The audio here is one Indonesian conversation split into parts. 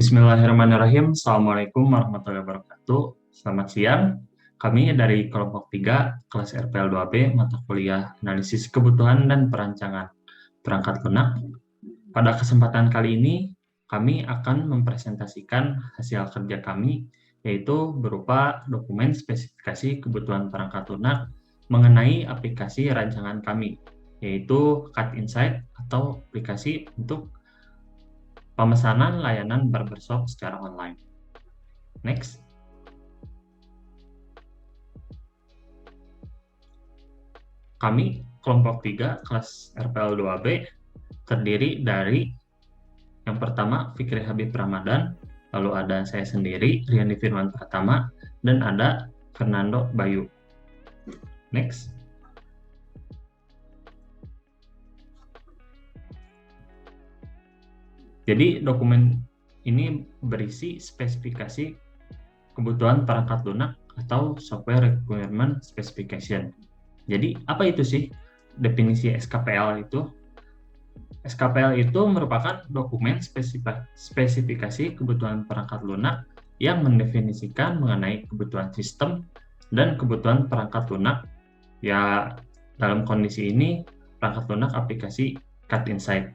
Bismillahirrahmanirrahim. Assalamualaikum warahmatullahi wabarakatuh. Selamat siang. Kami dari kelompok 3, kelas RPL 2B, mata kuliah Analisis Kebutuhan dan Perancangan Perangkat Lunak. Pada kesempatan kali ini, kami akan mempresentasikan hasil kerja kami, yaitu berupa dokumen spesifikasi kebutuhan perangkat lunak mengenai aplikasi rancangan kami, yaitu Cut Insight atau aplikasi untuk pemesanan layanan barbershop secara online. Next. Kami, kelompok 3, kelas RPL 2B, terdiri dari yang pertama, Fikri Habib Ramadan, lalu ada saya sendiri, Riani Firman Pratama, dan ada Fernando Bayu. Next. Jadi dokumen ini berisi spesifikasi kebutuhan perangkat lunak atau software requirement specification. Jadi apa itu sih definisi SKPL itu? SKPL itu merupakan dokumen spesifikasi kebutuhan perangkat lunak yang mendefinisikan mengenai kebutuhan sistem dan kebutuhan perangkat lunak. Ya, dalam kondisi ini perangkat lunak aplikasi Cut Insight.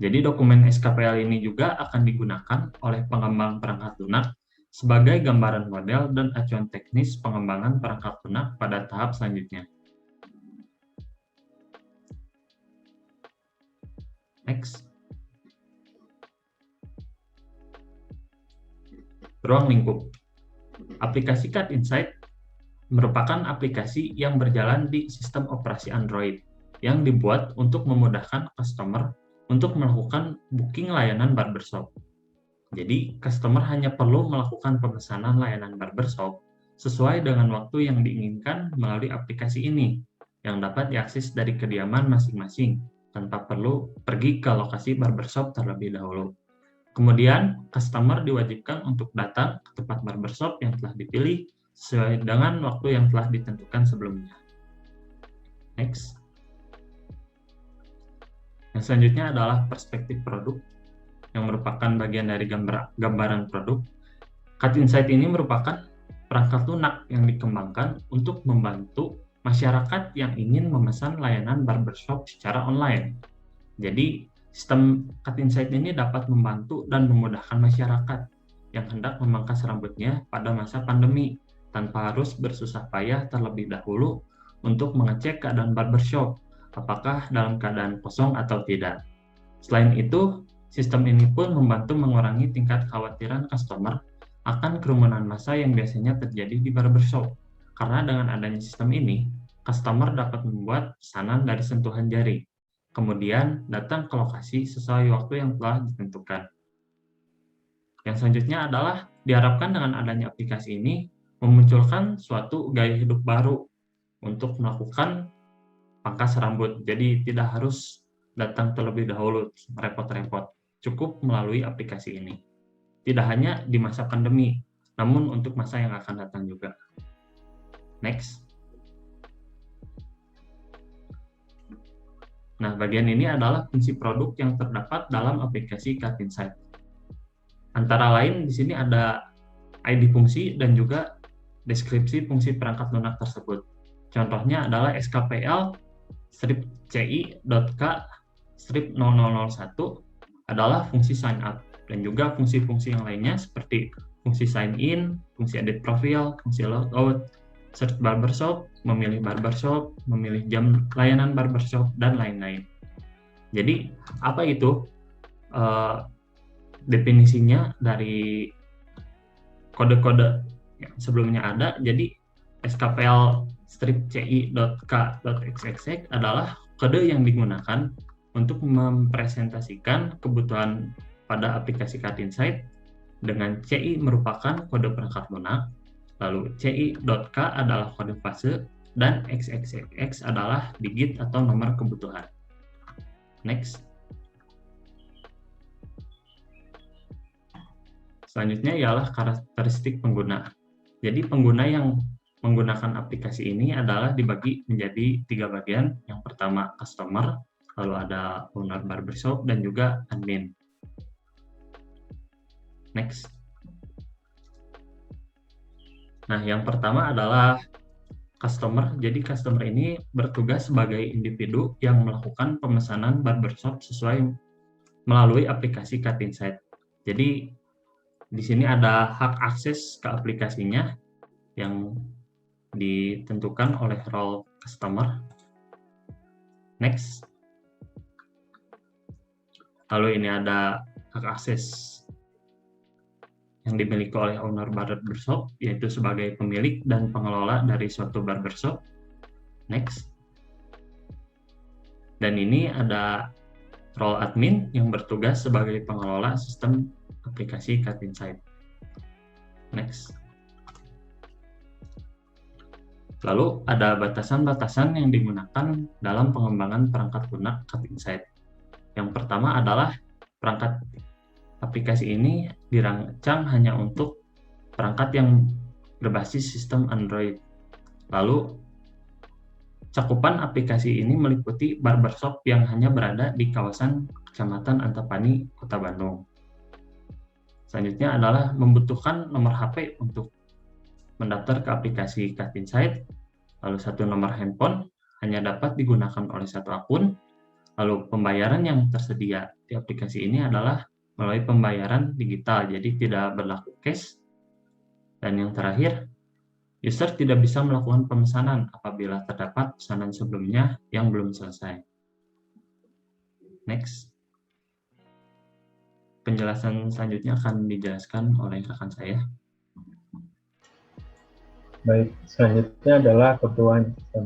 Jadi dokumen SKPL ini juga akan digunakan oleh pengembang perangkat lunak sebagai gambaran model dan acuan teknis pengembangan perangkat lunak pada tahap selanjutnya. Next. Ruang lingkup. Aplikasi Cut Insight merupakan aplikasi yang berjalan di sistem operasi Android yang dibuat untuk memudahkan customer untuk melakukan booking layanan barbershop. Jadi, customer hanya perlu melakukan pemesanan layanan barbershop sesuai dengan waktu yang diinginkan melalui aplikasi ini, yang dapat diakses dari kediaman masing-masing, tanpa perlu pergi ke lokasi barbershop terlebih dahulu. Kemudian, customer diwajibkan untuk datang ke tempat barbershop yang telah dipilih sesuai dengan waktu yang telah ditentukan sebelumnya. Next. Yang selanjutnya adalah perspektif produk, yang merupakan bagian dari gambaran produk. Cut Insight ini merupakan perangkat lunak yang dikembangkan untuk membantu masyarakat yang ingin memesan layanan barbershop secara online. Jadi, sistem Cut Insight ini dapat membantu dan memudahkan masyarakat yang hendak memangkas rambutnya pada masa pandemi tanpa harus bersusah payah terlebih dahulu untuk mengecek keadaan barbershop, apakah dalam keadaan kosong atau tidak. Selain itu, sistem ini pun membantu mengurangi tingkat kekhawatiran customer akan kerumunan massa yang biasanya terjadi di barbershop. Karena dengan adanya sistem ini, customer dapat membuat pesanan dari sentuhan jari, kemudian datang ke lokasi sesuai waktu yang telah ditentukan. Yang selanjutnya adalah diharapkan dengan adanya aplikasi ini memunculkan suatu gaya hidup baru untuk melakukan pangkas rambut. Jadi tidak harus datang terlebih dahulu repot-repot. Cukup melalui aplikasi ini. Tidak hanya di masa pandemi, namun untuk masa yang akan datang juga. Next. Nah, bagian ini adalah fungsi produk yang terdapat dalam aplikasi Cut Insight. Antara lain di sini ada ID fungsi dan juga deskripsi fungsi perangkat lunak tersebut. Contohnya adalah SKPL .c.k.001 adalah fungsi sign up, dan juga fungsi-fungsi yang lainnya seperti fungsi sign in, fungsi edit profile, fungsi logout, search barbershop, memilih barbershop, memilih jam layanan barbershop, dan lain-lain. Jadi, apa itu definisinya dari kode-kode yang sebelumnya ada? Jadi, SKPL .ci.k.xxx adalah kode yang digunakan untuk mempresentasikan kebutuhan pada aplikasi Cut Insight, dengan CI merupakan kode perangkat lunak, lalu ci.k adalah kode fase, dan xxx adalah digit atau nomor kebutuhan. Next. Selanjutnya ialah karakteristik pengguna. Jadi pengguna yang menggunakan aplikasi ini adalah dibagi menjadi 3 bagian. Yang pertama customer, lalu ada owner barbershop, dan juga admin. Next. Nah, yang pertama adalah customer. Jadi customer ini bertugas sebagai individu yang melakukan pemesanan barbershop sesuai melalui aplikasi Cut Insight. Jadi di sini ada hak akses ke aplikasinya yang ditentukan oleh role customer. Next. Lalu ini ada hak akses yang dimiliki oleh owner barbershop, yaitu sebagai pemilik dan pengelola dari suatu barbershop. Next. Dan ini ada role admin yang bertugas sebagai pengelola sistem aplikasi Cut Insight. Next. Lalu ada batasan-batasan yang digunakan dalam pengembangan perangkat lunak Cut Insight. Yang pertama adalah perangkat aplikasi ini dirancang hanya untuk perangkat yang berbasis sistem Android. Lalu cakupan aplikasi ini meliputi barbershop yang hanya berada di kawasan Kecamatan Antapani, Kota Bandung. Selanjutnya adalah membutuhkan nomor HP untuk mendaftar ke aplikasi Cut Insight. Lalu satu nomor handphone hanya dapat digunakan oleh satu akun. Lalu pembayaran yang tersedia di aplikasi ini adalah melalui pembayaran digital, jadi tidak berlaku cash. Dan yang terakhir, user tidak bisa melakukan pemesanan apabila terdapat pesanan sebelumnya yang belum selesai. Next. Penjelasan selanjutnya akan dijelaskan oleh rekan saya. Baik, selanjutnya adalah kebutuhan sistem.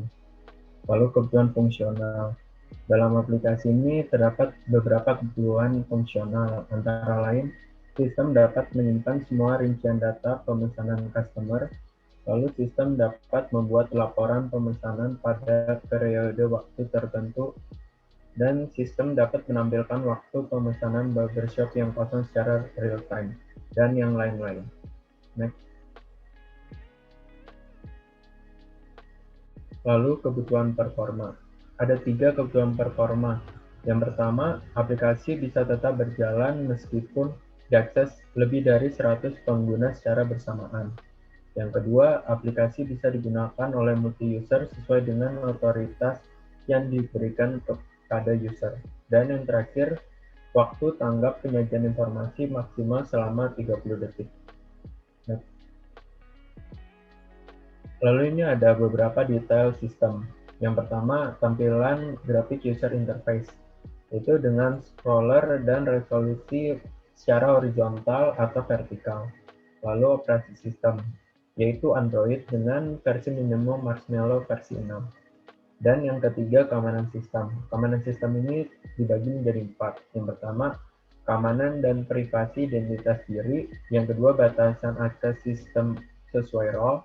Lalu kebutuhan fungsional. Dalam aplikasi ini terdapat beberapa kebutuhan fungsional, antara lain sistem dapat menyimpan semua rincian data pemesanan customer, lalu sistem dapat membuat laporan pemesanan pada periode waktu tertentu, dan sistem dapat menampilkan waktu pemesanan barbershop yang kosong secara real time, dan yang lain-lain. Next. Lalu kebutuhan performa. Ada 3 kebutuhan performa. Yang pertama, aplikasi bisa tetap berjalan meskipun diakses lebih dari 100 pengguna secara bersamaan. Yang kedua, aplikasi bisa digunakan oleh multi-user sesuai dengan otoritas yang diberikan kepada user. Dan yang terakhir, waktu tanggap penyajian informasi maksimal selama 30 detik. Lalu ini ada beberapa detail sistem. Yang pertama, tampilan grafik user interface, itu dengan scroller dan resolusi secara horizontal atau vertikal. Lalu operasi sistem, yaitu Android dengan versi minimum Marshmallow versi 6. Dan yang ketiga, keamanan sistem. Keamanan sistem ini dibagi menjadi 4. Yang pertama, keamanan dan privasi identitas diri. Yang kedua, batasan akses sistem sesuai role.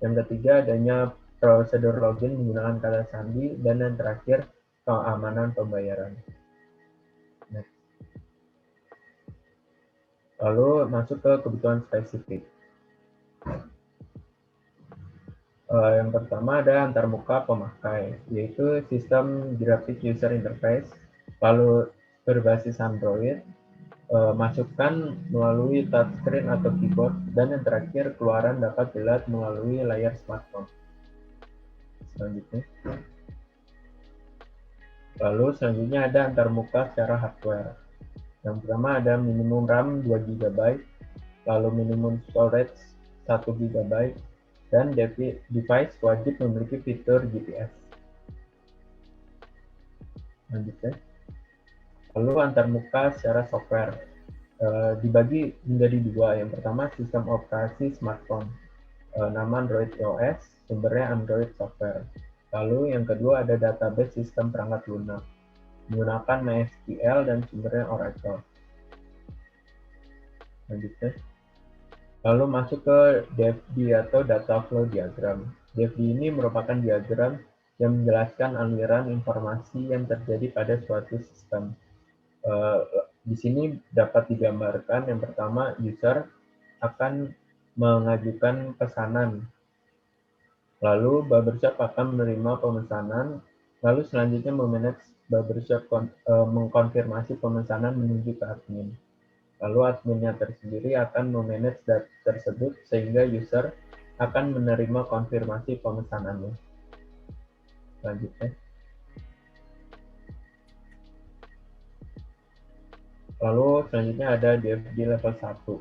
Yang ketiga, adanya prosedur login menggunakan kata sandi. Dan yang terakhir, keamanan pembayaran. Next. Lalu masuk ke kebutuhan spesifik. Yang pertama ada antarmuka pemakai, yaitu sistem grafik user interface, lalu berbasis Android, masukkan melalui touchscreen atau keyboard, dan yang terakhir keluaran dapat dilihat melalui layar smartphone. Selanjutnya ada antarmuka secara hardware. Yang pertama ada minimum RAM 2 GB, lalu minimum storage 1 GB, dan device wajib memiliki fitur GPS. Lalu antarmuka secara software dibagi menjadi 2. Yang pertama sistem operasi smartphone, nama Android OS, sumbernya Android software. Lalu yang kedua ada database sistem perangkat lunak, menggunakan MySQL dan sumbernya Oracle. Lalu masuk ke DFD atau Data Flow Diagram. DFD ini merupakan diagram yang menjelaskan aliran informasi yang terjadi pada suatu sistem. Di sini dapat digambarkan yang pertama, user akan mengajukan pesanan. Lalu barbershop akan menerima pemesanan. Lalu selanjutnya memanage barbershop mengkonfirmasi pemesanan menuju ke admin. Lalu adminnya tersendiri akan memanage data tersebut sehingga user akan menerima konfirmasi pemesanannya. Selanjutnya. Lalu selanjutnya ada DFD level 1.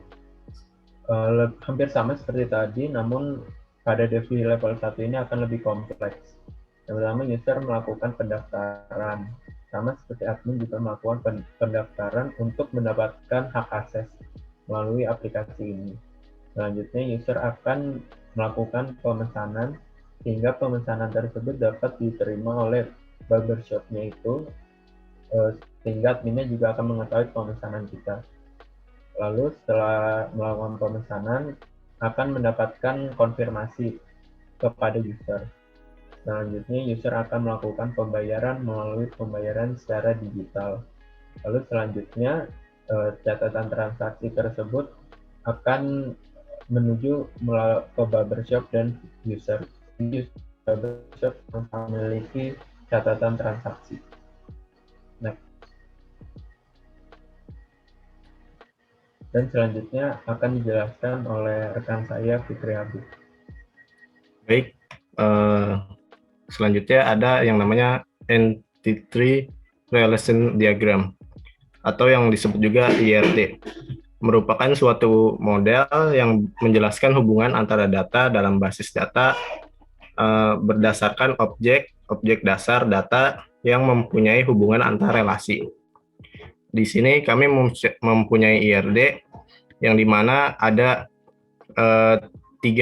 Hampir sama seperti tadi, namun pada DFD level 1 ini akan lebih kompleks. Yang pertama, user melakukan pendaftaran. Sama seperti admin juga melakukan pendaftaran untuk mendapatkan hak akses melalui aplikasi ini. Selanjutnya, user akan melakukan pemesanan, sehingga pemesanan tersebut dapat diterima oleh barbershop-nya itu, sehingga adminnya juga akan mengetahui pemesanan kita. Lalu setelah melakukan pemesanan, akan mendapatkan konfirmasi kepada user. Selanjutnya, user akan melakukan pembayaran melalui pembayaran secara digital. Lalu selanjutnya, catatan transaksi tersebut akan menuju ke barbershop dan user. Barbershop memiliki catatan transaksi. Next. Dan selanjutnya akan dijelaskan oleh rekan saya, Fikri Habib. Baik, selanjutnya ada yang namanya Entity Relation Diagram atau yang disebut juga IRD. Merupakan suatu model yang menjelaskan hubungan antara data dalam basis data berdasarkan objek dasar data yang mempunyai hubungan antar relasi. Di sini kami mempunyai IRD yang dimana ada 3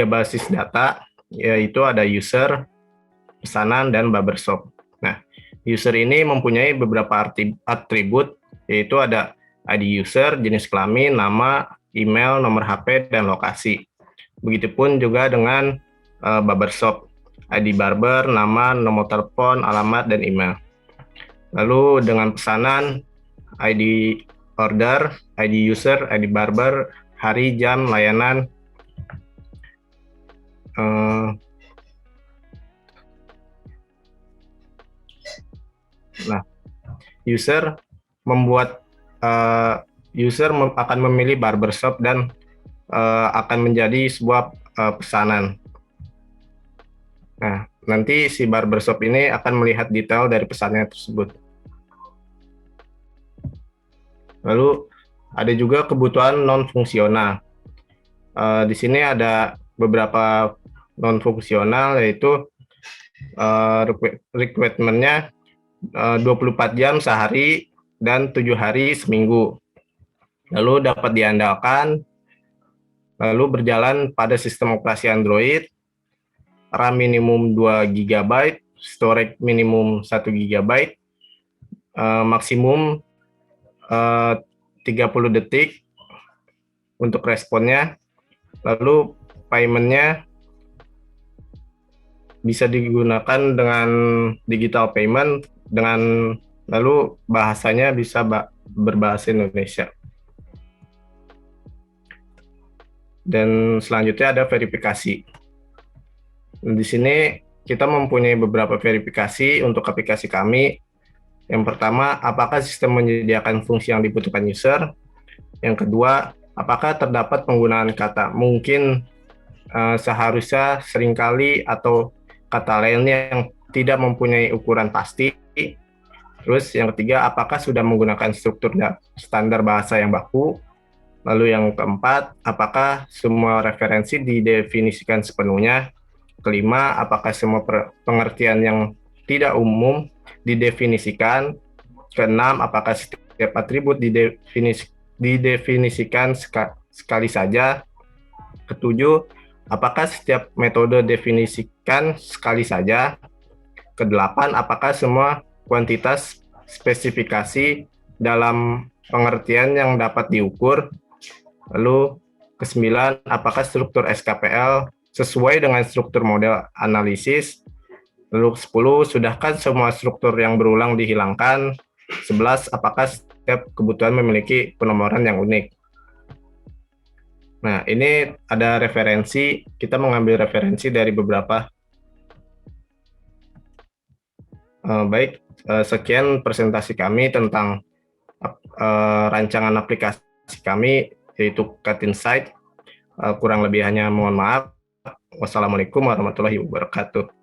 basis data, yaitu ada user, pesanan, dan barbershop. Nah, user ini mempunyai beberapa atribut, yaitu ada ID user, jenis kelamin, nama, email, nomor HP, dan lokasi. Begitupun juga dengan barbershop, ID barber, nama, nomor telepon, alamat, dan email. Lalu dengan pesanan, ID order, ID user, ID barber, hari, jam, layanan. Nah, user akan memilih barbershop dan akan menjadi sebuah pesanan. Nah, nanti si barbershop ini akan melihat detail dari pesannya tersebut. Lalu ada juga kebutuhan non fungsional. Di sini ada beberapa non fungsional, yaitu requirement-nya 24 jam sehari dan 7 hari seminggu. Lalu dapat diandalkan, lalu berjalan pada sistem operasi Android, RAM minimum 2 GB, storage minimum 1 GB, maksimum 30 detik untuk responnya. Lalu payment-nya bisa digunakan dengan digital payment, lalu bahasanya bisa berbahasa Indonesia. Dan selanjutnya ada verifikasi. Di sini kita mempunyai beberapa verifikasi untuk aplikasi kami. Yang pertama, apakah sistem menyediakan fungsi yang dibutuhkan user? Yang kedua, apakah terdapat penggunaan kata mungkin, seharusnya, seringkali, atau kata lainnya yang tidak mempunyai ukuran pasti. Terus yang ketiga, apakah sudah menggunakan struktur standar bahasa yang baku. Lalu yang keempat, apakah semua referensi didefinisikan sepenuhnya. Kelima, apakah semua pengertian yang tidak umum didefinisikan. Keenam, apakah setiap atribut didefinisikan sekali saja. Ketujuh, apakah setiap metode definisikan sekali saja. Kedelapan, apakah semua kuantitas spesifikasi dalam pengertian yang dapat diukur. Lalu kesembilan, apakah struktur SKPL sesuai dengan struktur model analisis. Lalu 10, sudahkah semua struktur yang berulang dihilangkan. 11, apakah setiap kebutuhan memiliki penomoran yang unik. Nah, ini ada referensi, kita mengambil referensi dari beberapa. Baik, sekian presentasi kami tentang rancangan aplikasi presentasi kami, yaitu Cut Insight. Kurang lebih hanya mohon maaf. Wassalamualaikum warahmatullahi wabarakatuh.